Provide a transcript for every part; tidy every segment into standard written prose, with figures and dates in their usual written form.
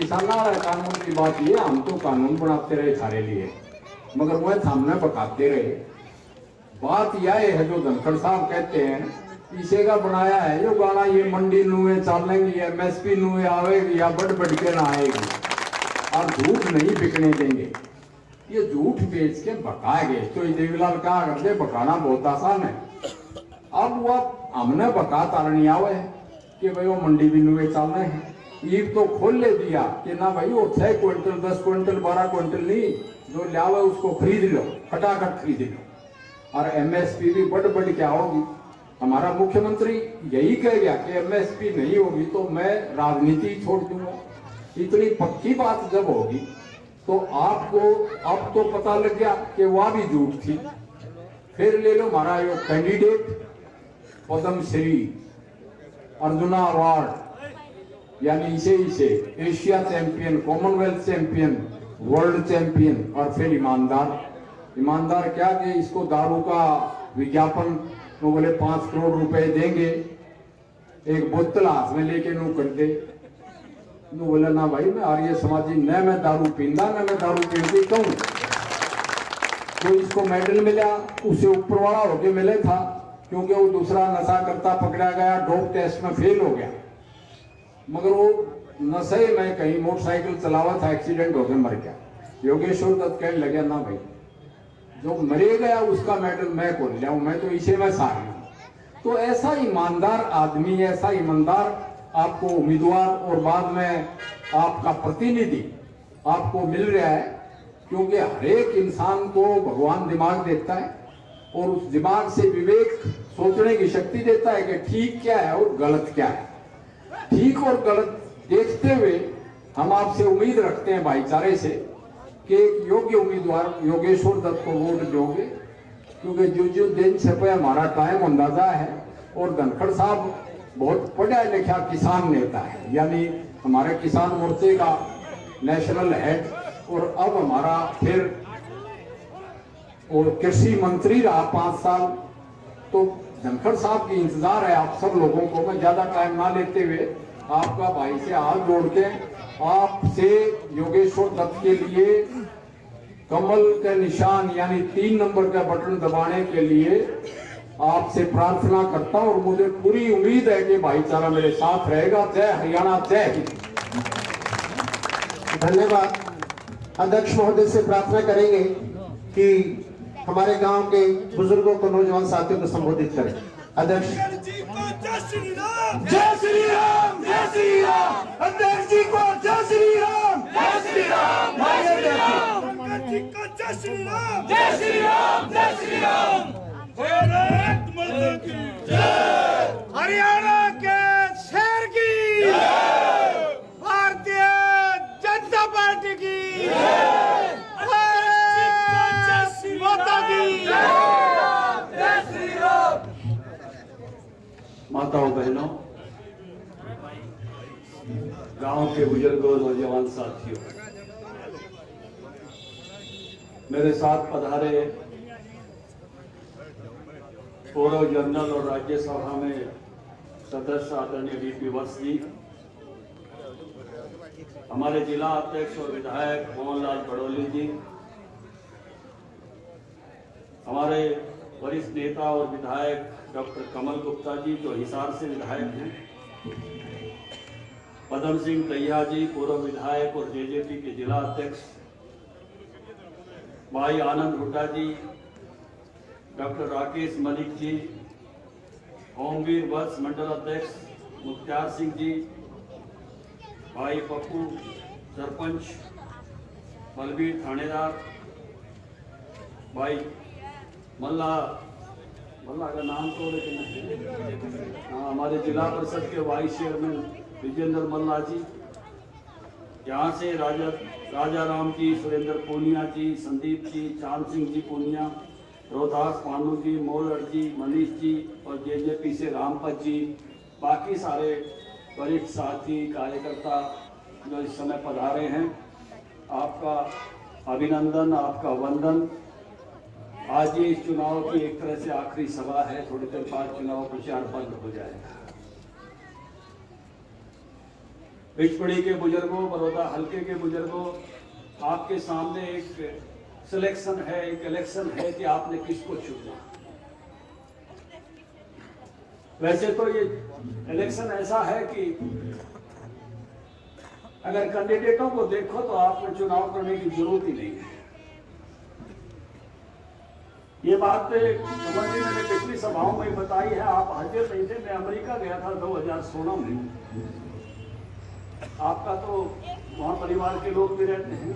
किसाना रहे कानून की बात ये, हम तो कानून बनाते रहे सारे लिए, मगर वह सामने बकाते रहे। बात यह है जो धनखड़ साहब कहते हैं इसे का बनाया है जो गाना, ये मंडी नुए चलेंगी, MSP नुए आवेगी या बढ़ बढ़ के ना आएगी, और झूठ नहीं बिकने देंगे। ये झूठ बेच के बकाएंगे। तो देवीलाल कहा करते बकाना बहुत आसान है। अब वह हमने बका तारनी आवे कि भाई वो मंडी भी नुए चलने हैं, ईब तो खोल ले दिया कि ना भाई वो 6 क्विंटल 10 क्विंटल 12 क्विंटल नहीं, जो लावे उसको खरीद लो, फटाफट खरीद लो, और MSP भी बढ़ बढ़ के आओगी। हमारा मुख्यमंत्री यही कह गया कि MSP नहीं होगी तो मैं राजनीति छोड़ दूंगा। इतनी पक्की बात जब होगी तो आपको अब तो पता लग गया कि वह भी झूठ थी। फिर ले लो हमारा यो कैंडिडेट पद्म श्री, अर्जुना अवार्ड, यानी इसे Asia champion, Commonwealth champion, world champion, और फिर ईमानदार क्या कि इसको दारू का विज्ञापन तो बोले 5 करोड़ रुपए देंगे, एक बोतल हाथ में लेके नू कर दे। नू बोला ना भाई मैं आर्य समाजी न मैं दारू पींदा न मैं दारू पीती कहूँ। तो इसको मेडल मिला, उसे ऊपर वाला होके मिले था, क्योंकि वो दूसरा नशा करता पकड़ा गया, डोप टेस्ट में फेल हो गया, मगर वो नशे में कहीं मोटरसाइकिल चलावा था, एक्सीडेंट होकर मर गया। योगेश्वर दत्त कहने लगे ना भाई जो मरे गया उसका मेडल मैं कौन ले आऊं, मैं तो इसे में सार हूं। तो ऐसा ईमानदार आदमी, ऐसा ईमानदार आपको उम्मीदवार और बाद में आपका प्रतिनिधि आपको मिल रहा है, क्योंकि हर एक इंसान को भगवान दिमाग देता है और उस दिमाग से विवेक सोचने की शक्ति देता है कि ठीक क्या है और गलत क्या है। ठीक और गलत देखते हुए हम आपसे उम्मीद रखते हैं भाईचारे से कि एक योग्य उम्मीदवार योगेश्वर दत्त को वोट दोगे, क्योंकि जो दिन से पे हमारा टाइम अंदाजा है, और धनखड़ साहब बहुत पढ़ा लिखा किसान नेता है, यानी हमारे किसान मोर्चे का नेशनल हेड, और अब हमारा फिर और कृषि मंत्री रहा 5 साल। तो धनखड़ साहब की इंतजार है आप सब लोगों को। मैं ज्यादा टाइम ना लेते हुए आपका भाई से हाथ जोड़ के आपसे योगेश्वर दत्त के लिए कमल के निशान यानी 3 नंबर का बटन दबाने के लिए आपसे प्रार्थना करता हूं, और मुझे पूरी उम्मीद है कि भाईचारा मेरे साथ रहेगा। जय हरियाणा, जय हिंद। धन्यवाद। अध्यक्ष महोदय से प्रार्थना करेंगे कि हमारे गांव के बुजुर्गों को, नौजवान साथियों को संबोधित करें। अध्यक्ष। जय श्री राम, जय श्री राम, जय श्री राम। अध्यक्ष जी को जय श्री राम, जय श्री राम, जय श्री राम। अध्यक्ष जी को जय श्री राम, जय श्री राम, जय श्री राम। भारत माता की जय, हरियाणा के शेर की जय, भारतीय जनता पार्टी की जय, भारत माता की जय, जय श्री राम। माताओं बहनों, गांव के बुजुर्गों, नौजवान साथियों, मेरे साथ पधारे पूर्व जनरल और राज्यसभा में सदस्य आदरणीय VP वत्स जी, हमारे जिला अध्यक्ष और विधायक मोहनलाल बड़ोली जी, हमारे वरिष्ठ नेता और विधायक डॉक्टर कमल गुप्ता जी जो हिसार से विधायक हैं, पदम सिंह तैया जी पूर्व विधायक और JJP के जिला अध्यक्ष, भाई आनंद हुड्डा जी, डॉक्टर राकेश मलिक जी, ओमवीर वत्स मंडल अध्यक्ष मुख्तार सिंह जी, भाई पप्पू सरपंच, बलबीर थानेदार, भाई मल्ला का नाम तो लेकिन हमारे जिला परिषद के वाइस चेयरमैन विजेंद्र मल्ला जी, यहाँ से राजा राम जी, सुरेंद्र पूनिया जी, संदीप जी, चांद सिंह जी पूनिया, रोहतास पानू जी, मोलर जी, मनीष जी, और JJP से रामपत जी, बाकी सारे वरिष्ठ साथी कार्यकर्ता जो इस समय पधारे हैं, आपका अभिनंदन, आपका वंदन। आज ये इस चुनाव की एक तरह से आखिरी सभा है, थोड़ी देर बाद चुनाव प्रचार बंद हो जाएगा। बिचपड़ी के बुजुर्गों, बड़ौदा हल्के के बुजुर्गों, आपके सामने एक सिलेक्शन है, एक इलेक्शन है कि आपने किसको चुनना। वैसे तो ये इलेक्शन ऐसा है कि अगर कैंडिडेटों को देखो तो आपको चुनाव करने की जरूरत ही नहीं है। ये बात कमल जी मैंने पिछली सभाओं में बताई है, आप हाजिर नहीं थे। मैं अमेरिका गया था 2016 में। आपका तो वहाँ परिवार के लोग भी रहते हैं।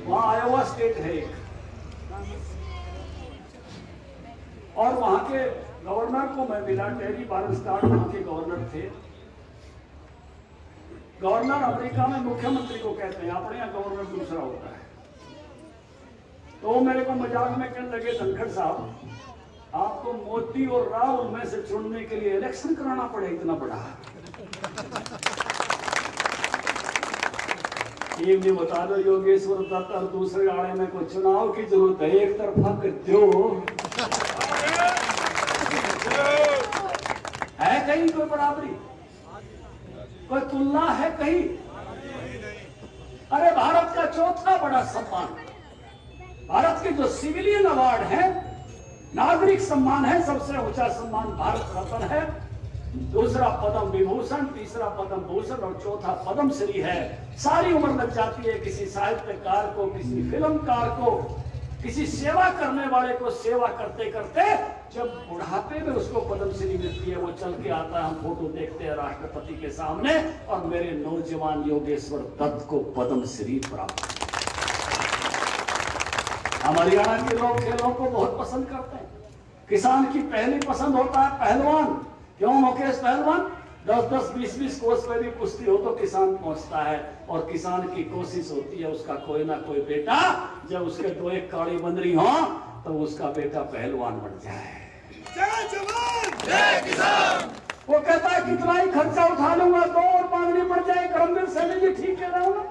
वहाँ आयोवा स्टेट है एक, और वहाँ के गवर्नर को मैं मिला। टेरी बारनस्टार्ट वहाँ के गवर्नर थे। गवर्नर अमेरिका में मुख्यमंत्री को कहते हैं, अपने यहाँ गवर्नर दूसरा होता है। तो वो मेरे को मजाक में कहने लगे, धनखड़ साहब आपको तो मोदी और राहुल में से चुनने के लिए इलेक्शन कराना पड़े इतना बड़ा। ये भी बता दो योगेश्वर दत्त और दूसरे आड़े में कोई चुनाव की जरूरत है, एक तरफा कर दो। है कहीं कोई बराबरी, कोई तुलना है कहीं? अरे भारत का चौथा बड़ा सम्मान, भारत के जो सिविलियन अवार्ड है, नागरिक सम्मान है, सबसे ऊंचा सम्मान भारत रत्न है, दूसरा पद्म विभूषण, तीसरा पद्म भूषण और चौथा पद्म श्री है। सारी उम्र लग जाती है किसी साहित्यकार को, किसी फिल्मकार को, किसी सेवा करने वाले को सेवा करते करते जब बुढ़ापे में उसको पद्म श्री मिलती है, वो चल के आता है, हम फोटो देखते हैं राष्ट्रपति के सामने, और मेरे नौजवान योगेश्वर दत्त को पद्म श्री प्राप्त। हम हरियाणा के लोग खेलों को बहुत पसंद करते हैं। किसान की पहली पसंद होता है पहलवान। क्यों मुकेश? पहलवान 10-10, 20-20 कोस पे भी कुश्ती हो तो किसान पहुंचता है, और किसान की कोशिश होती है उसका कोई ना कोई बेटा, जब उसके 2 एक काड़ी बंदरी हो तो उसका बेटा पहलवान बन जाए। जय जवान जय किसान। वो कहता है कितना ही खर्चा उठा लूंगा, 2 और मांगनी पड़ जाए। करमवीर सैनी जी ठीक कह रहा हूं ना?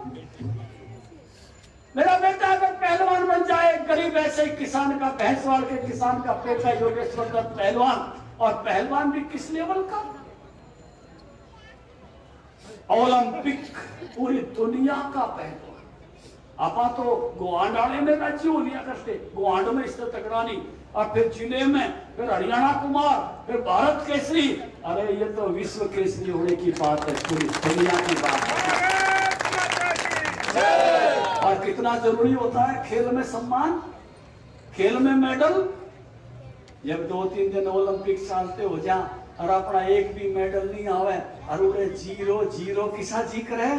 मेरा बेटा अगर पहलवान बन जाए, गरीब ऐसे ही किसान का, भैंसवाड़ के किसान का बेटा योगेश्वर दत्त पहलवान, और पहलवान भी किस लेवल का? ओलंपिक, पूरी दुनिया का पहलवान। आपा तो गोवांडाले में राज्य हो लिया करते, गोवांड में इससे तगड़ा नहीं, और फिर जिले में, फिर हरियाणा कुमार, फिर भारत केसरी। अरे ये तो विश्व केसरी होने की बात है, पूरी दुनिया की बात है। और कितना जरूरी होता है खेल में सम्मान, खेल में मेडल। जब 2-3 दिन ओलंपिक चलते हो जा और अपना एक भी मेडल नहीं आवे, और उन्हें 0-0 किसा जी करे।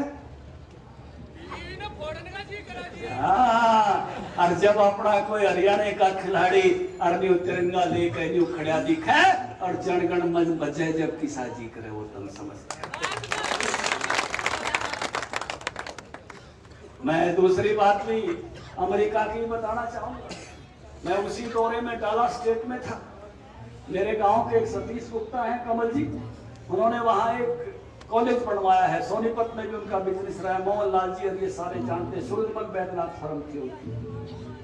और जब अपना कोई हरियाणा का खिलाड़ी अरन्यू तिरंगा लेकर न्यू खड़ा दिखे और जनगण मन बजे, जब किसा जी करे, वो तुम समझते हैं। मैं दूसरी बात भी अमेरिका की बताना चाहूंगा। मैं उसी दौरे में डालास स्टेट में था। मेरे गांव के एक सतीश गुप्ता हैं, कमल जी, उन्होंने वहां एक कॉलेज बनवाया है। सोनीपत में भी उनका बिजनेस रहा है। मोहन लाल जी और ये सारे जानते हैं। सूरजमल बैद्यनाथ फर्म थी उनकी,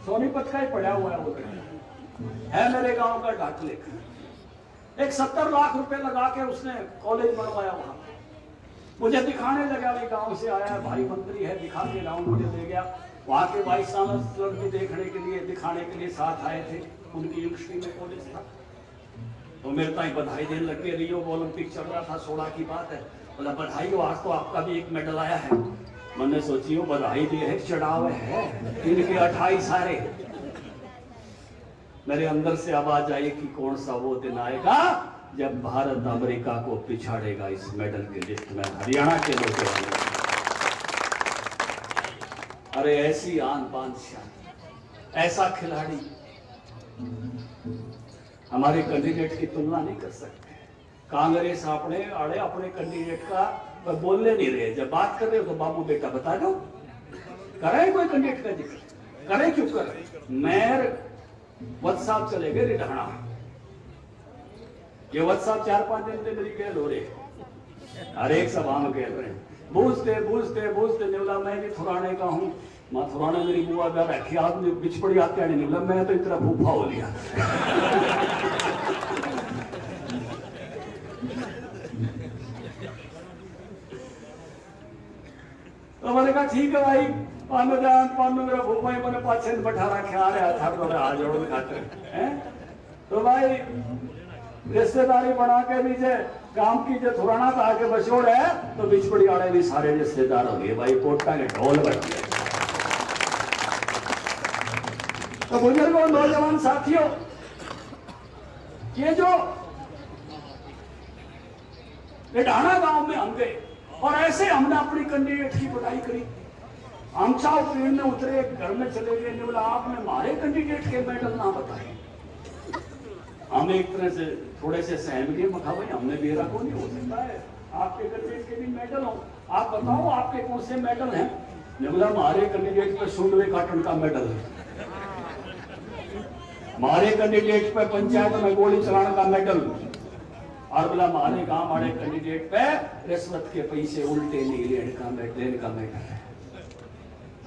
सोनीपत का ही पढ़ा हुआ है वो है। मेरे गांव का डाक लेखा। एक 70 लाख रुपए लगा के उसने कॉलेज बनवाया वहां। मुझे दिखाने लगा, भी गांव से आया है, भाई मंत्री है, दिखा के गाँव मुझे ले गया। वहां के वाइस चांसलर भी देखने के लिए, दिखाने के लिए साथ आए थे। उनकी यूनिवर्सिटी में कॉलेज था। तो मेरे ताई बधाई देने लगे। रियो ओलंपिक चल रहा था, 16 की बात है। बोला बधाई हो, आज तो आपका भी एक मेडल आया है। मैंने सोची हो बधाई दी है, चढ़ावे है, इनके 28 सारे। मेरे अंदर से आवाज आई कि कौन सा वो दिन आएगा जब भारत अमेरिका को पिछाड़ेगा इस मेडल के लिस्ट में, हरियाणा के लोग। अरे ऐसी आन बान शान, ऐसा खिलाड़ी हमारे कैंडिडेट की तुलना नहीं कर सकते। कांग्रेस अपने आड़े अपने कैंडिडेट का बोलने नहीं रहे। जब बात कर रहे हो तो बाबू बेटा बता दो, करें कोई कैंडिडेट का जिक्र, करें क्यों करें। मेयर व्हाट्सएप चले गए रिढ़ाना, ये व्हाट्सएप 4-5 दिन से मेरी खेल हो रही है। हर एक सभा में खेल रहे हैं, बूझते बूझते बूझते निवला। मैं भी थोड़ाने का हूँ, माँ थोड़ाने मेरी बुआ जा रखी आदमी बिछपड़ी आते नहीं निवला। मैं तो इतना फूफा हो लिया। तो मैंने कहा ठीक है भाई, पानो मेरा भूपाई मैंने पाछे बैठा रखा आ रहा था, तो आ जोड़ खाते हैं। तो भाई रिश्तेदारी बना के नीचे काम की जो थुराना था आके बछोड़ है, तो बिचपड़ी वाले भी सारे रिश्तेदार हो गए भाई, पोटा के ढोल बज गए। तो बुजुर्गों, नौजवान साथियों, ये जो ढाणा गांव में हम गए और ऐसे हमने अपनी कैंडिडेट की पढ़ाई करी। हम चाव ट्रेन में उतरे, घर में चले गए, ने बोला आपने हमारे कैंडिडेट के मेडल ना बताए। हम एक तरह से थोड़े से सहम गए, मखा भाई हमने बेरा को नहीं हो सकता है, आपके कैंडिडेट के भी मेडल हो, आप बताओ आपके कौन से मेडल हैं। ने बोला हमारे कैंडिडेट पे सूडवे काटन का मेडल है, हमारे कैंडिडेट पे पंचायत में गोली चलाने का मेडल, और बोला हमारे गांव हमारे कैंडिडेट पे रिश्वत के पैसे उल्टे नहीं लेने का मेडल है।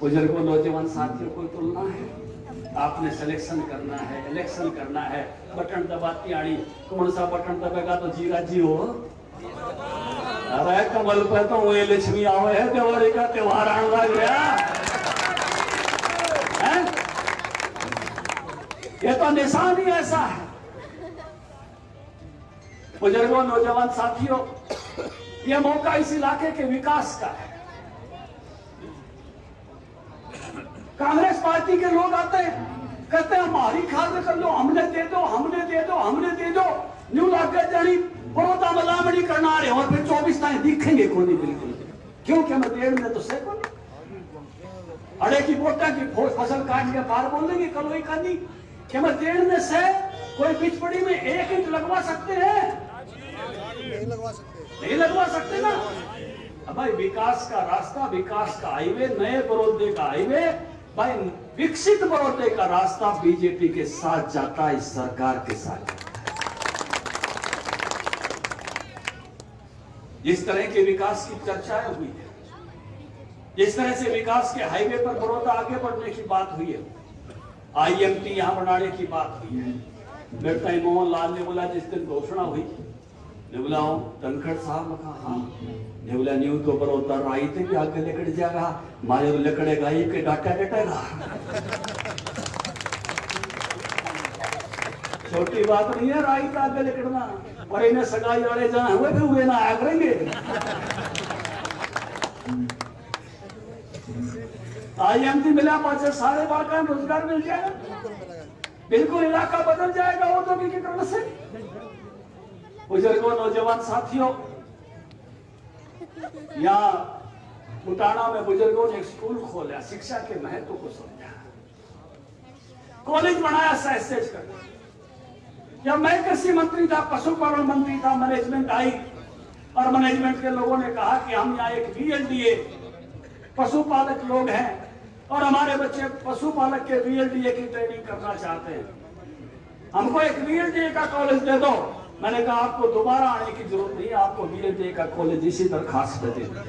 बुजुर्गों, नौजवान साथियों, कोई तुलना है? आपने सिलेक्शन करना है, इलेक्शन करना है, बटन दबाती आनी, कौन सा बटन दबेगा तो जीरा जी हो। अरे कमल पे तो वो लक्ष्मी आवे है, दिवाली का त्योहार आने लग गया है? ये तो निशान ही ऐसा है। बुजुर्गों, नौजवान साथियों, ये मौका इस इलाके के विकास का है। कांग्रेस पार्टी के लोग आते हैं, कहते हैं हमारी खाद कर लो, हमने दे दो, हमने दे दो, हमने दे दो, न्यू लागे जानी बड़ौदा मलामड़ी करना रहे, और फिर 24 तारीख दिखेंगे कोनी बिल्कुल, क्योंकि मैं देर में तो से अड़े की बोटा की फसल काट के बाहर बोल देंगे कल वही खानी कि मैं देर में से कोई बिचपड़ी में 1 इंच लगवा सकते हैं? नहीं लगवा सकते ना। अब भाई विकास का रास्ता, विकास का हाईवे, नए बड़ौदे का हाईवे, भाई विकसित बड़ौदे का रास्ता बीजेपी के साथ जाता है, इस सरकार के साथ। जिस तरह के विकास की चर्चाएं हुई है, जिस तरह से विकास के हाईवे पर बड़ौदा आगे बढ़ने की बात हुई है, IMT यहां बनाने की बात हुई है, मेरे मोहन लाल ने बोला जिस दिन घोषणा हुई, ने बोला धनखड़ साहब ने कहा हाँ, ने बोला न्यू तो बड़ौदा राई थे भी आगे लेकर जाएगा, मारे लकड़े गाई के डाटा डटेगा। छोटी बात नहीं है राई का आगे लेकड़ना, और इन्हें सगाई वाले जहां हुए फिर हुए ना आया करेंगे। IMT मिला पाँच सारे बाका रोजगार मिल जाएगा, बिल्कुल इलाका बदल जाएगा औद्योगिकीकरण से। बुजुर्गों, नौजवान साथियों, यहाँ बुटाना में बुजुर्गों ने एक स्कूल खोला, शिक्षा के महत्व को समझा, कॉलेज बनाया सहज कर। जब मैं कृषि मंत्री था, पशुपालन मंत्री था, मैनेजमेंट आई और मैनेजमेंट के लोगों ने कहा कि हम यहाँ एक VLDA, पशुपालक लोग हैं और हमारे बच्चे पशुपालक के VLDA की ट्रेनिंग करना चाहते हैं, हमको एक VLDA का कॉलेज दे दो। मैंने कहा आपको दोबारा आने की जरूरत नहीं है, आपको VLDA का कॉलेज इसी दरखास्त दे दिया।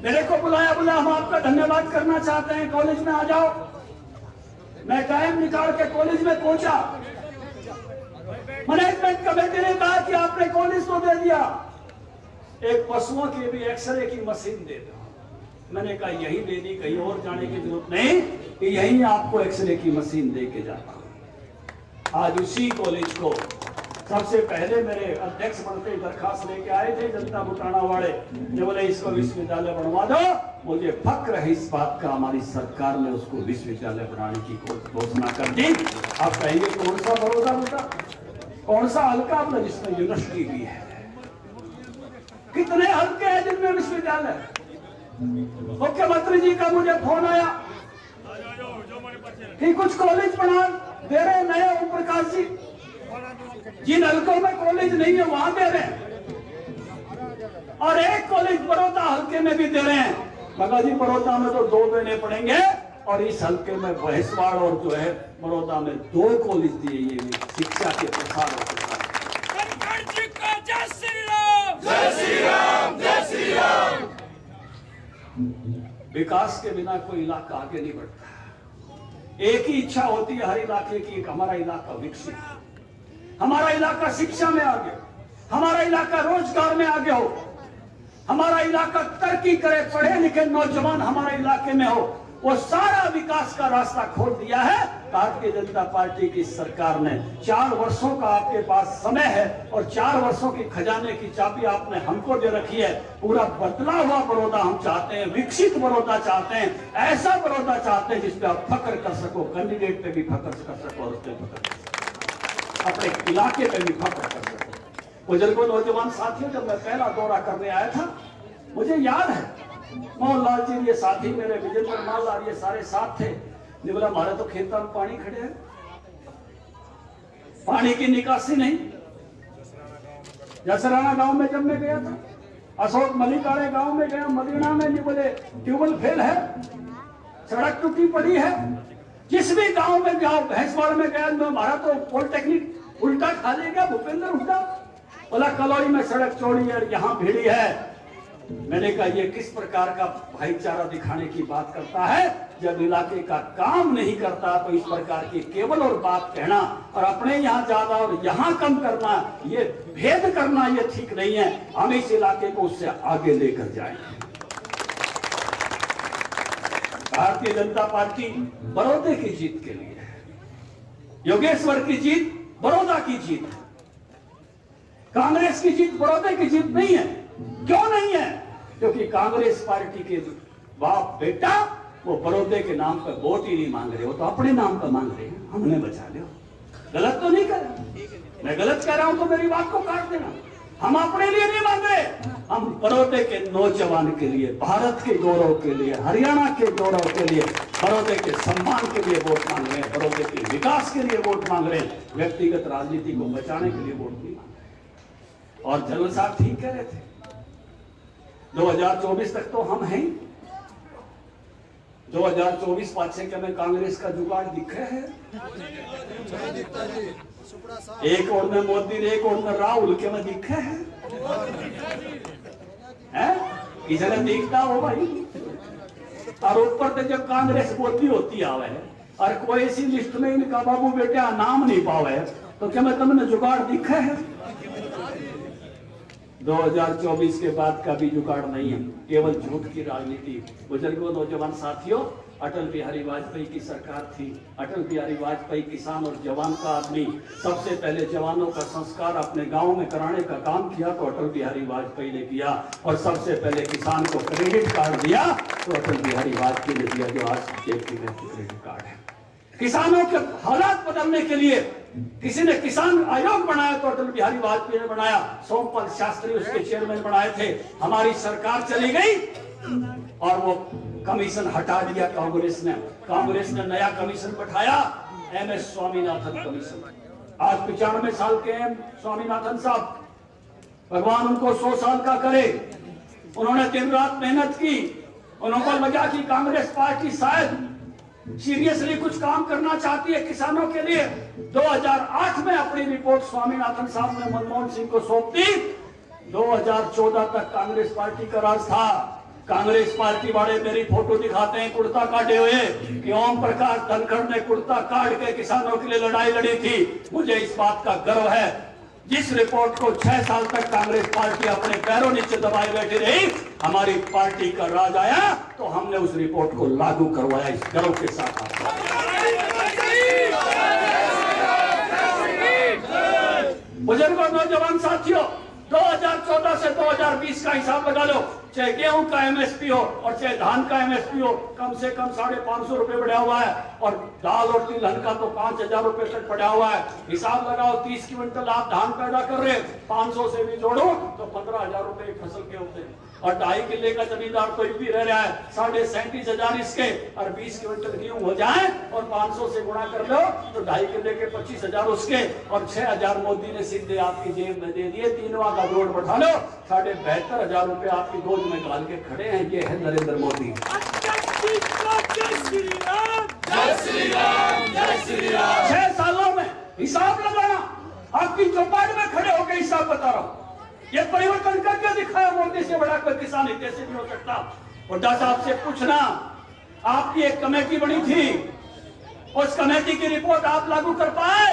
मेरे को बुलाया, बोला हम आपका धन्यवाद करना चाहते हैं, कॉलेज में आ जाओ। मैं टाइम निकाल के कॉलेज में पहुंचा, मैनेजमेंट कमेटी ने कहा कि आपने कॉलेज तो दे दिया, एक पशुओं की भी एक्सरे की मशीन दे दो। मैंने कहा यही देनी, कहीं और जाने की जरूरत नहीं, कि यही आपको एक्सरे की मशीन दे के जाता हूं। आज उसी कॉलेज को सबसे पहले मेरे अध्यक्ष बनते दरखास्त लेके आए थे जनता बुटाना वाले, जो बोले इसको विश्वविद्यालय बनवा दो। मुझे फक्र है इस बात का, हमारी सरकार ने उसको विश्वविद्यालय बनाने की घोषणा कर दी। आप कहेंगे कौन सा बड़ौदा बेटा, कौन सा हल्का अपना जिसमें यूनिवर्सिटी भी है? कितने हल्के हैं जिनमें विश्वविद्यालय? मुख्यमंत्री जी का मुझे फोन आया कि कुछ कॉलेज बना दे रहे नए ओम प्रकाश जी, जिन हल्कों में कॉलेज नहीं है वहां दे रहे हैं, और एक कॉलेज बड़ौदा हल्के में भी दे रहे हैं। मगर जी बड़ौदा में तो 2 देने पड़ेंगे, और इस हल्के में बहेसवाड़ और जो है बड़ौदा में 2 कॉलेज दिए ये शिक्षा के प्रसार और प्रसार। जय श्री राम, जय श्री राम, जय श्री राम। विकास के बिना कोई इलाका आगे नहीं बढ़ता। एक ही इच्छा होती है हर इलाके की, हमारा इलाका विकसित, हमारा इलाका शिक्षा में आगे, हमारा इलाका रोजगार में आगे हो। हमारा इलाका तरक्की करे, पढ़े लिखे नौजवान हमारे इलाके में हो, वो सारा विकास का रास्ता खोल दिया है भारतीय जनता पार्टी की सरकार ने। 4 वर्षों का आपके पास समय है और 4 वर्षों की खजाने की चाबी आपने हमको दे रखी है। पूरा बदला हुआ बड़ौदा हम चाहते हैं, विकसित बड़ौदा चाहते हैं, ऐसा बड़ौदा चाहते हैं जिसपे आप फख्र कर सको, कैंडिडेट पे भी फख्र कर सको और उसपे फख्र कर सको, अपने इलाके पे भी फख्र कर सको। बुजुर्गों, नौजवान साथियों, जब मैं पहला दौरा करने आया था, मुझे याद है मोहनलाल जी, ये साथी मेरे विजेंद्र मालदार, ये सारे साथ थे। ने बोला हमारे तो खेतों में पानी खड़े है, पानी की निकासी नहीं। जसराना गांव में जब मैं गया था, अशोक मलिकाड़े गांव में गया, मदीना में नहीं, बोले ट्यूबवेल फेल है, सड़क टूटी पड़ी है। जिस भी गांव में जाओ, भैंसवाड़ में गया, हमारा तो पॉलिटेक्निक उल्टा खा लेगा भूपेंद्र उल्टा। बोला कलौई में सड़क चौड़ी है, यहाँ भीड़ी है। मैंने कहा ये किस प्रकार का भाईचारा दिखाने की बात करता है, जब इलाके का काम नहीं करता तो इस प्रकार की केवल और बात कहना और अपने यहाँ ज्यादा और यहाँ कम करना, ये भेद करना, ये ठीक नहीं है। हम इस इलाके को उससे आगे लेकर जाएंगे। भारतीय जनता पार्टी बड़ौदे की जीत के लिए है, योगेश्वर की जीत बड़ौदा की जीत है, कांग्रेस की जीत बड़ौदे की जीत नहीं है। क्यों नहीं है? क्योंकि कांग्रेस पार्टी के बाप बेटा वो बड़ौदे के नाम पर वोट ही नहीं मांग रहे, वो तो अपने नाम पर मांग रहे हैं। हमने बचा लिया, गलत तो नहीं कर रहा, मैं गलत कह रहा हूं तो मेरी बात को काट देना। हम अपने लिए नहीं मांग रहे, हम बड़ौदे के नौजवान के लिए, भारत के गौरव के लिए, हरियाणा के गौरव के लिए, बड़ौदे के सम्मान के लिए वोट मांग रहे हैं, बड़ौदे के विकास के लिए वोट मांग रहे हैं, व्यक्तिगत राजनीति को बचाने के लिए वोट नहीं मांग रहे। और जनरल साहब ठीक कह रहे थे, 2024 तक तो हम हैं। 2024 पाछे के में कांग्रेस का जुगाड़ दिखे है। एक और में मोदी ने, एक और में राहुल के में दिखे है, किसी ने दिखता हो भाई। और ऊपर से जब कांग्रेस बोलती होती आवे और कोई ऐसी लिस्ट में इनका बाबू बेटा नाम नहीं पावे तो क्या मैं तुमने जुगाड़ दिखे है? 2024 के बाद का भी जुगाड़ नहीं है, केवल झूठ की राजनीति। बुजुर्गों, नौजवान साथियों, अटल बिहारी वाजपेयी की सरकार थी। अटल बिहारी वाजपेयी किसान और जवान का आदमी, सबसे पहले जवानों का संस्कार अपने गांव में कराने का काम किया तो अटल बिहारी वाजपेयी ने किया। और सबसे पहले किसान को क्रेडिट कार्ड दिया तो अटल बिहारी वाजपेयी ने दिया, जो आज क्रेडिट कार्ड है। किसानों के हालात बदलने के लिए किसी ने किसान आयोग बनाया तो अटल बिहारी वाजपेयी ने बनाया, सोमपाल शास्त्री उसके चेयरमैन बनाए थे। हमारी सरकार चली गई और वो कमीशन हटा दिया कांग्रेस ने। कांग्रेस ने नया कमीशन बैठाया, MS स्वामीनाथन कमीशन। आज 95 साल के हैं स्वामीनाथन साहब, भगवान उनको 100 साल का करे। उन्होंने दिन रात मेहनत की। उन्होंने लगा कि कांग्रेस पार्टी शायद सीरियसली कुछ काम करना चाहती है किसानों के लिए। 2008 में अपनी रिपोर्ट स्वामीनाथन साहब ने मनमोहन सिंह को सौंप दी। 2014 तक कांग्रेस पार्टी का राज था। कांग्रेस पार्टी वाले मेरी फोटो दिखाते हैं कुर्ता काटे हुए कि ओम प्रकाश धनखड़ ने कुर्ता काट के किसानों के लिए लड़ाई लड़ी थी। मुझे इस बात का गर्व है। जिस रिपोर्ट को 6 साल तक कांग्रेस पार्टी अपने पैरों नीचे दबाए बैठी रही, हमारी पार्टी का राज आया तो हमने उस रिपोर्ट को लागू करवाया। इस गर्व के साथ बुजुर्गों, नौजवान साथियों, 2014 से 2020 का हिसाब लगा लो। चाहे गेहूं का MSP हो और चाहे धान का MSP हो, कम से कम 550 रुपए बढ़ा हुआ है। और दाल और तिलहन का तो 5000 रुपए तक बढ़ा हुआ है। हिसाब लगाओ, 30 क्विंटल आप धान पैदा कर रहे हैं, 500 से भी जोड़ो तो 15000 रुपए फसल के होते हैं। और 2.5 किले का जमींदार तो भी रह रहा है, 37,500 इसके। और 20 क्विंटल गेहूं हो जाए और 500 से गुणा कर लो तो 2.5 किले के 25,000 उसके। और 6,000 मोदी ने सीधे आपकी जेब में दे दिए। 3वां का रोड बढ़ा लो, 72,500 रुपए आपकी गोद में डाल के खड़े हैं। ये है नरेंद्र मोदी। जय श्री राम, जय श्री राम। 6 सालों में हिसाब लगाना, आपकी चौपाट में खड़े होकर हिसाब बता रहा हूं। ये परिवर्तन करके दिखाया मोदी से बड़ा कोई किसान हित से नहीं हो सकता। हुड्डा साहब से पूछना, आपकी एक कमेटी बनी थी, उस कमेटी की रिपोर्ट आप लागू कर पाए?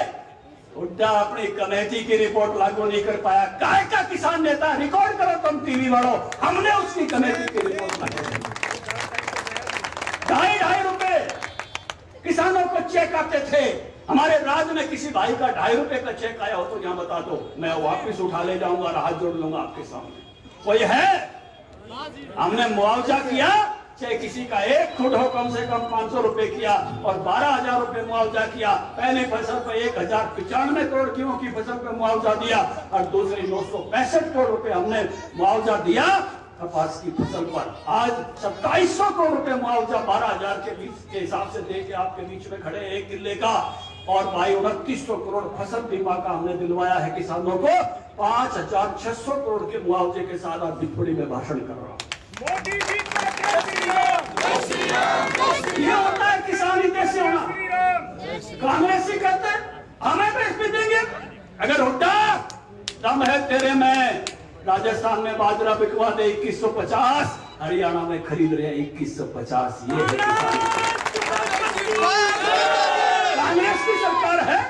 हुड्डा अपनी कमेटी की रिपोर्ट लागू नहीं कर पाया। काय का किसान नेता, रिकॉर्ड करो तुम टीवी वालों, हमने उसकी कमेटी की रिपोर्ट लागू की। 2.5 रुपए किसानों को चेक आते थे। हमारे राज्य में किसी भाई का 2.5 रुपए का चेक आया हो तो यहाँ बता दो, मैं वापिस उठा ले जाऊंगा और हाथ जोड़ लूंगा आपके सामने। कोई है? हमने मुआवजा किया, चाहे किसी का 1 खुद हो, कम से कम 500 रुपए किया और 12,000 रुपए मुआवजा किया। पहली फसल पर 1,095 करोड़ गेहूं की फसल पर मुआवजा दिया और दूसरी 965 करोड़ रुपए हमने मुआवजा दिया कपास की फसल पर। आज 2700 करोड़ रुपए मुआवजा 12,000 के बीच के हिसाब से दे के आपके बीच में खड़े 1 किल्ले का, और भाई 2900 करोड़ फसल बीमा का हमने दिलवाया है किसानों को। 5,600 करोड़ के मुआवजे के साथ आज बिचपड़ी में भाषण कर रहा हूं। मोदी जी का जय श्री राम, जय श्री राम, जय श्री ये होता है किसानी कैसे होना। राम। कांग्रेसी कहते हैं हमें भी देंगे। अगर हुड्डा दम है तेरे में, राजस्थान में बाजरा बिकवा दे 2150, हरियाणा में खरीद रहे हैं 2150। ये है कांग्रेस की सरकार है।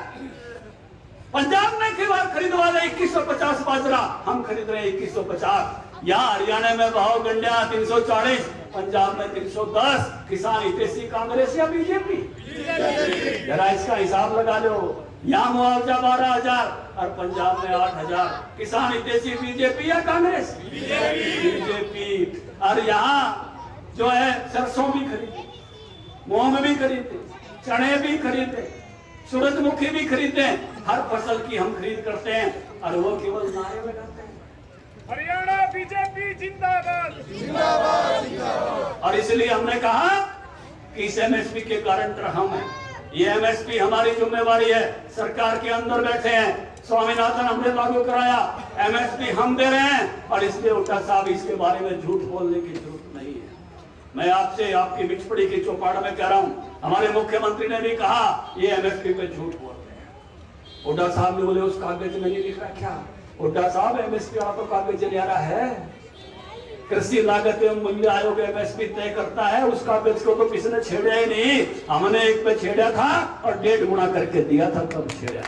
पंजाब में खरीदवा दे 2150 बाजरा, हम खरीद रहे हैं 2150। यहाँ हरियाणा में भाव गंडिया 340, पंजाब में 310। किसान हितैषी कांग्रेस या बीजेपी? जरा इसका हिसाब लगा लो। यहाँ मुआवजा 12,000 और पंजाब में 8,000। किसान हितैषी बीजेपी या कांग्रेस? बीजेपी। और यहाँ जो है सरसों भी खरीदे, मूंग भी खरीदते, चने भी खरीदते, सूरजमुखी भी खरीदते, हर फसल की हम खरीद करते हैं और वो केवल नारे लगाते हैं। हरियाणा बीजेपी जिंदाबाद, जिंदाबाद, जिंदाबाद। और इसलिए हमने कहा कि इस एमएसपी के गारंटर हम हैं। ये एमएसपी हमारी जिम्मेवारी है। सरकार के अंदर बैठे हैं, स्वामीनाथन हमने लागू कराया, एमएसपी हम दे रहे हैं और इसलिए हुड्डा साहब इसके बारे में झूठ बोलने की जरूरत नहीं है। मैं आपसे आपकी बिचपड़ी की चौपाड़ में कह रहा हूं, हमारे मुख्यमंत्री ने भी कहा ये एमएसपी पे झूठ बोलते हैं। हुड्डा साहब ने बोले उस कागज में नहीं लिखा क्या? हुड्डा साहब एमएसपी वाला तो कागज ले रहा है। कृषि लागत एवं मूल्य आयोग एमएसपी तय करता है, उस कागज को तो किसी ने छेड़ा ही नहीं। हमने एक पे छेड़ा था और 1.5 गुना करके दिया था, तब छेड़ा।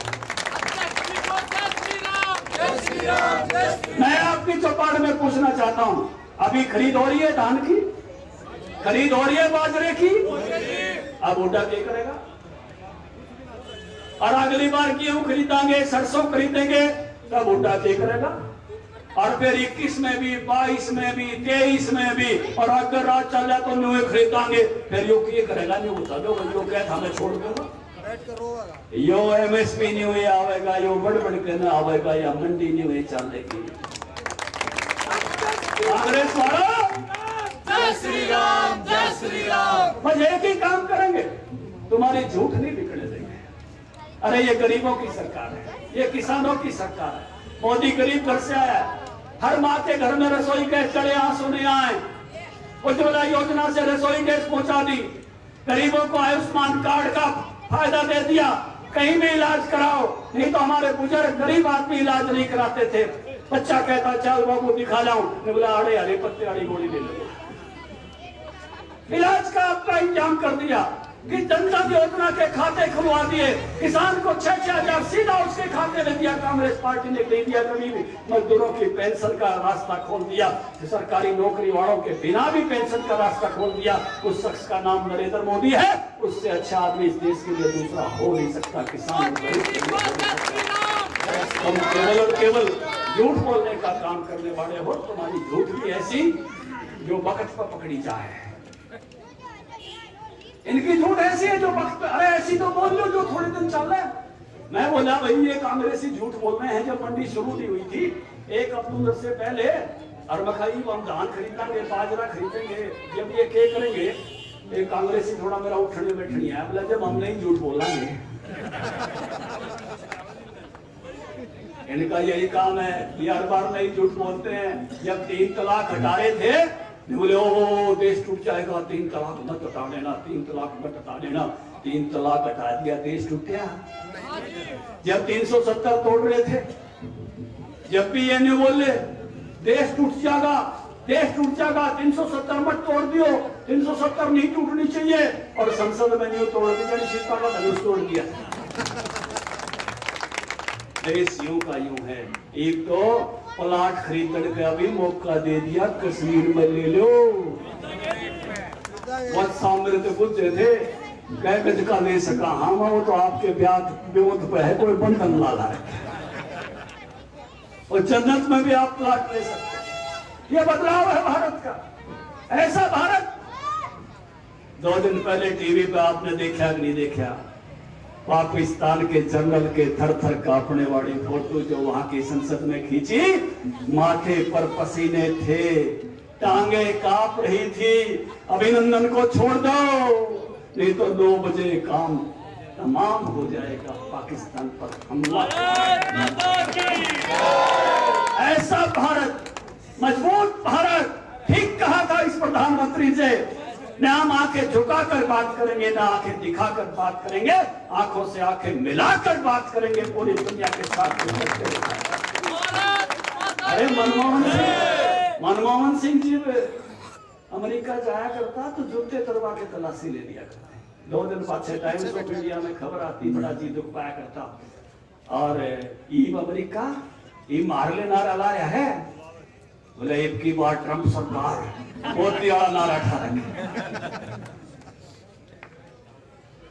मैं आपकी चौपाड़ में पूछना चाहता हूं, अभी खरीद हो रही है धान की, खरीद हो रही है बाजरे की, अब हुड्डा क्या करेगा? और अगली बार गेहूं खरीदेंगे, सरसों खरीदेंगे, तब हुड्डा क्या करेगा? और फिर 21 में भी, 22 में भी, 23 में भी, और अगर रात चल जाए तो न्यू खरीदेंगे, फिर यो क्या करेगा? न्यू बता दो, यो कहता हमें छोड़ देगा। यो एमएसपी न्यू आवेगा, यो बड़ के ना आवेगा, या मंडी न्यू चलेगी। कांग्रेस वाला जय श्री राम, जय श्री राम। बस एक ही काम करेंगे, तुम्हारी झूठ नहीं बिकने देंगे। अरे ये गरीबों की सरकार है, ये किसानों की सरकार है। मोदी गरीब घर से आया, हर माँ के घर में रसोई गैस चढ़े, आंसू नहीं आए। उज्ज्वला योजना से रसोई गैस पहुंचा दी, गरीबों को आयुष्मान कार्ड का फायदा दे दिया। कहीं भी इलाज कराओ, नहीं तो हमारे बुजुर्ग गरीब आदमी इलाज नहीं कराते थे। बच्चा कहता चल बाबू दिखा लाऊं, बोला अरे हरे पत्ते वाली गोली ले लो। इलाज का आपका इंतजाम कर दिया कि जनधन योजना के खाते खुलवा दिए, किसान को 6,000 सीधा उसके खाते में दिया। कांग्रेस पार्टी ने दे दिया। गरीब मजदूरों की पेंशन का रास्ता खोल दिया, सरकारी नौकरी वालों के बिना भी पेंशन का रास्ता खोल दिया। उस शख्स का नाम नरेंद्र मोदी है, उससे अच्छा आदमी इस देश के लिए दूसरा हो नहीं सकता। किसान तुम केवल और केवल झूठ बोलने का काम करने वाले हो। तुम्हारी झूठ भी ऐसी जो वक्त पर पकड़ी जाए, इनकी झूठ ऐसी है जो वक्त पे, अरे ऐसी तो बोल लो जो थोड़े दिन चल रहे। मैं बोला भाई ये कांग्रेसी झूठ बोल रहे हैं। जब मंडी शुरू नहीं हुई थी 1 अक्टूबर से पहले, और मखाई हम धान खरीदेंगे, बाजरा खरीदेंगे, जब ये क्या करेंगे, एक कांग्रेसी थोड़ा मेरा उठने बैठनी है, बोला जब हम नहीं झूठ बोलेंगे। इनका यही काम है, ये हर बार नहीं झूठ बोलते हैं। जब 3 तलाक हटा रहे थे, बोले ओ देश टूट जाएगा, 3 तलाक मत हटा देना, 3 तलाक मत हटा देना। 3 तलाक हटा दिया, देश टूट गया। जब 370 तोड़ रहे थे, जब भी ये नहीं बोले देश टूट जाएगा, देश टूट जाएगा, 370 मत तोड़ दियो, 370 नहीं टूटनी चाहिए, और संसद में नहीं तोड़ दी, सीता का धनुष तोड़ दिया। देश यूं का यूं है। एक तो प्लाट खरीदने का भी मौका दे दिया, कश्मीर में ले लो। बहुत सामने तो पूछे थे कै गज का ले सका, हाँ वो तो आपके ब्योत पे है, कोई बंधन लाला है। और जन्नत में भी आप प्लाट ले सकते। ये बदलाव है भारत का। ऐसा भारत 2 दिन पहले टीवी पे आपने देखा कि नहीं देखा, पाकिस्तान के जनरल के थर थर कांपने वाली फोटो जो वहां की संसद में खींची, माथे पर पसीने थे, टांगे कांप रही थी। अभिनंदन को छोड़ दो, नहीं तो 9 बजे काम तमाम हो जाएगा, पाकिस्तान पर हमला। ऐसा भारत, मजबूत भारत। ठीक कहा था इस प्रधानमंत्री से, न हम आंखें झुकाकर बात करेंगे, न आंखें दिखाकर बात करेंगे, आंखों से आंखें मिलाकर बात करेंगे पूरी दुनिया के साथ। अरे मनमोहन सिंह जी अमेरिका जाया करता तो जूते तरवा के तलाशी ले लिया करते। 2 दिन बाद से टाइम्स ऑफ इंडिया में खबर आती, बड़ा जी दुख पाया करता। और ईब अमेरिका ई मार ले नारा लाया है, बोले एक की बार ट्रंप सरकार मोदी वाला नारा खा रखे।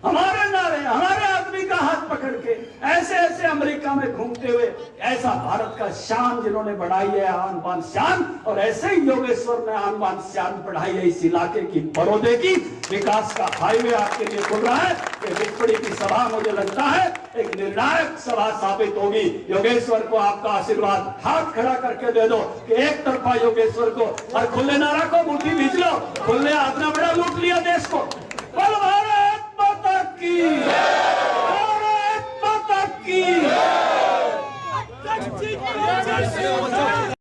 हमारे नारे, हमारे आदमी का हाथ पकड़ के ऐसे ऐसे अमेरिका में घूमते हुए, ऐसा भारत का शान जिन्होंने बढ़ाई है, आन बान शान। और ऐसे ही योगेश्वर ने आन बान शान बढ़ाई है इस इलाके की, बड़ौदे की। विकास का हाईवे आपके लिए खुल रहा है। विपड़ी की सभा मुझे लगता है एक निर्णायक सभा साबित होगी। योगेश्वर को आपका आशीर्वाद हाथ खड़ा करके दे दो कि एक तरफा योगेश्वर को, और खुले ना रखो, मुट्ठी बीच लो। खुले हाथ में बड़ा लूट लिया देश को। बोल भारत माता की, भारत माता की।